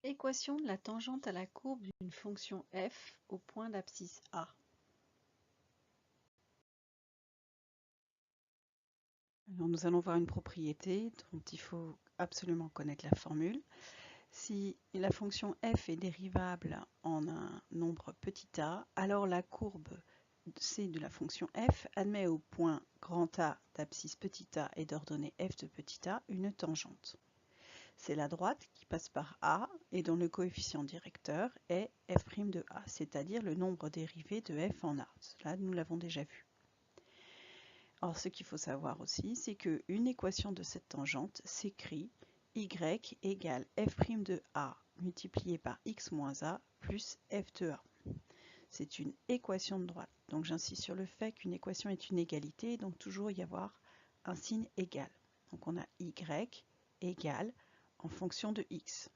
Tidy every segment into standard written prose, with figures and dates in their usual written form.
Équation de la tangente à la courbe d'une fonction f au point d'abscisse A. Alors nous allons voir une propriété dont il faut absolument connaître la formule. Si la fonction f est dérivable en un nombre petit a, alors la courbe C de la fonction f admet au point grand A d'abscisse petit a et d'ordonnée f de petit a une tangente. C'est la droite qui passe par A et dont le coefficient directeur est f' de A, c'est-à-dire le nombre dérivé de f en A. Cela, nous l'avons déjà vu. Or, ce qu'il faut savoir aussi, c'est qu'une équation de cette tangente s'écrit y égale f' de A multiplié par x moins a plus f de A. C'est une équation de droite. Donc j'insiste sur le fait qu'une équation est une égalité, donc toujours y avoir un signe égal. Donc on a y égale en fonction de x.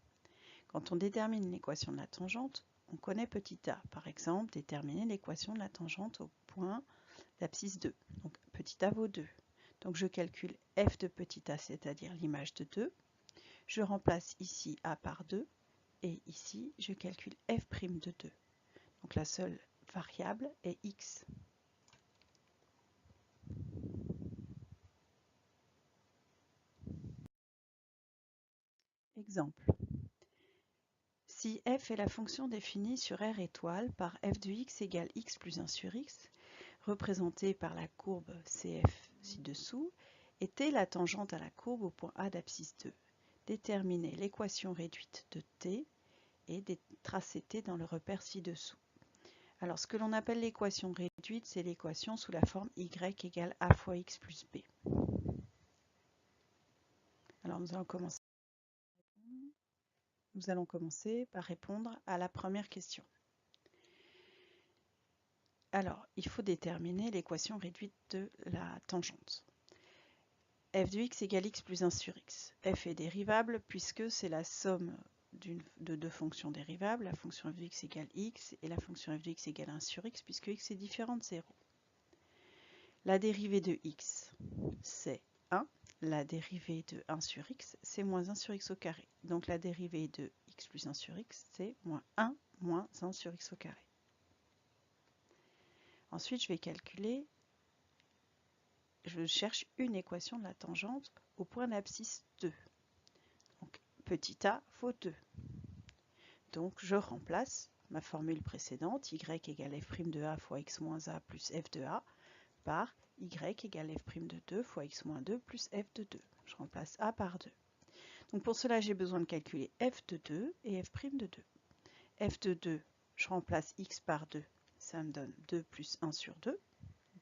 Quand on détermine l'équation de la tangente, on connaît petit a. Par exemple, déterminer l'équation de la tangente au point d'abscisse 2. Donc petit a vaut 2. Donc je calcule f de petit a, c'est-à-dire l'image de 2. Je remplace ici a par 2 et ici je calcule f' de 2. Donc la seule variable est x. Exemple. Si f est la fonction définie sur R étoile par f de x égale x plus 1 sur x, représentée par la courbe CF ci-dessous, et t la tangente à la courbe au point A d'abscisse 2. Déterminez l'équation réduite de t et tracez t dans le repère ci-dessous. Alors ce que l'on appelle l'équation réduite, c'est l'équation sous la forme y égale a fois x plus b. Alors nous allons commencer par répondre à la première question. Alors, il faut déterminer l'équation réduite de la tangente. F de x égale x plus 1 sur x. F est dérivable puisque c'est la somme de deux fonctions dérivables, la fonction f de x égale x et la fonction f de x égale 1 sur x, puisque x est différent de 0. La dérivée de x, c'est 1. La dérivée de 1 sur x, c'est moins 1 sur x au carré. Donc la dérivée de x plus 1 sur x, c'est moins 1 moins 1 sur x au carré. Ensuite, je vais calculer, je cherche une équation de la tangente au point d'abscisse 2. Donc petit a vaut 2. Donc je remplace ma formule précédente, y égale f' de a fois x moins a plus f de a, par y égale f' de 2 fois x moins 2 plus f de 2. Je remplace a par 2. Donc pour cela, j'ai besoin de calculer f de 2 et f' de 2. F de 2, je remplace x par 2, ça me donne 2 plus 1 sur 2,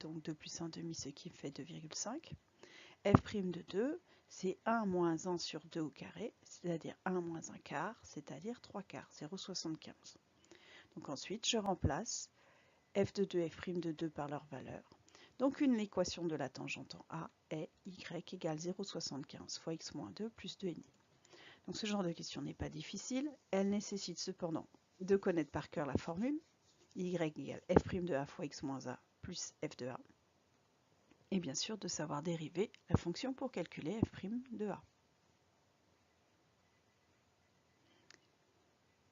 donc 2 plus 1 demi, ce qui fait 2,5. F' de 2, c'est 1 moins 1 sur 2 au carré, c'est-à-dire 1 moins 1 quart, c'est-à-dire 3 quarts, 0,75. Donc ensuite, je remplace f de 2 et f' de 2 par leur valeur. Donc une équation de la tangente en A est y égale 0,75 fois x moins 2 plus 2,5. Donc ce genre de question n'est pas difficile, elle nécessite cependant de connaître par cœur la formule, y égale f' de a fois x moins a plus f de a, et bien sûr de savoir dériver la fonction pour calculer f' de a.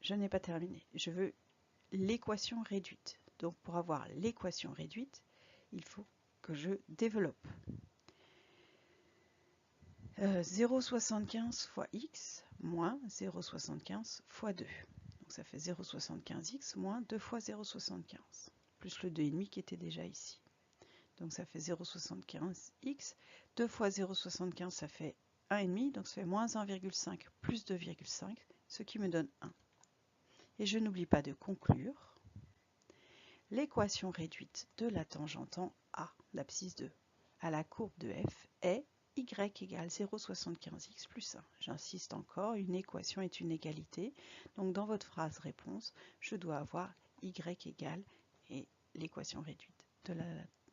Je n'ai pas terminé, je veux l'équation réduite. Donc pour avoir l'équation réduite, il faut que je développe. 0,75 fois x moins 0,75 fois 2. Donc ça fait 0,75x moins 2 fois 0,75, plus le 2,5 qui était déjà ici. Donc ça fait 0,75x. 2 fois 0,75, ça fait 1,5, donc ça fait moins 1,5 plus 2,5, ce qui me donne 1. Et je n'oublie pas de conclure. L'équation réduite de la tangente en A, l'abscisse 2, à la courbe de f est y égale 0,75x plus 1. J'insiste encore, une équation est une égalité. Donc dans votre phrase réponse, je dois avoir y égale et l'équation réduite de la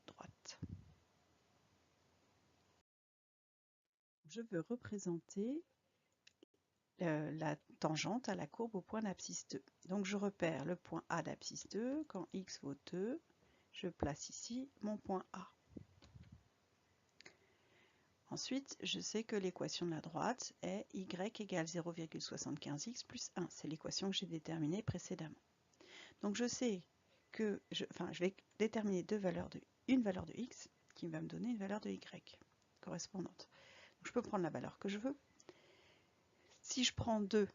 droite. Je veux représenter la tangente à la courbe au point d'abscisse 2. Donc je repère le point A d'abscisse 2. Quand x vaut 2, je place ici mon point A. Ensuite, je sais que l'équation de la droite est y égale 0,75x plus 1. C'est l'équation que j'ai déterminée précédemment. Donc je sais que je vais déterminer une valeur de x qui va me donner une valeur de y correspondante. Donc je peux prendre la valeur que je veux. Si je prends 2,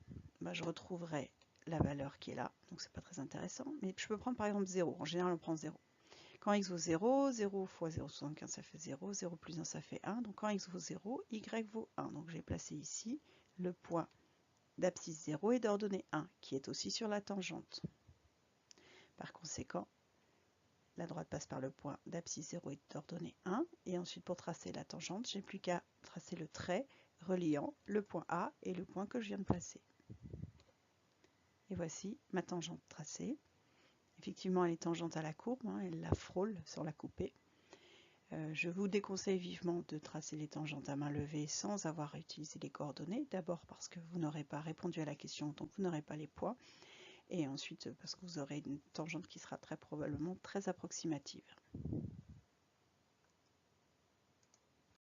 je retrouverai la valeur qui est là, donc c'est pas très intéressant, mais je peux prendre par exemple 0. En général, on prend 0. Quand x vaut 0, 0 fois 0,75 ça fait 0, 0 plus 1 ça fait 1, donc quand x vaut 0, y vaut 1. Donc j'ai placé ici le point d'abscisse 0 et d'ordonnée 1, qui est aussi sur la tangente. Par conséquent, la droite passe par le point d'abscisse 0 et d'ordonnée 1, et ensuite pour tracer la tangente, j'ai plus qu'à tracer le trait reliant le point A et le point que je viens de placer. Et voici ma tangente tracée. Effectivement, elle est tangente à la courbe, elle la frôle sans la couper. Je vous déconseille vivement de tracer les tangentes à main levée sans avoir utilisé les coordonnées. D'abord parce que vous n'aurez pas répondu à la question, donc vous n'aurez pas les points. Et ensuite parce que vous aurez une tangente qui sera très probablement très approximative.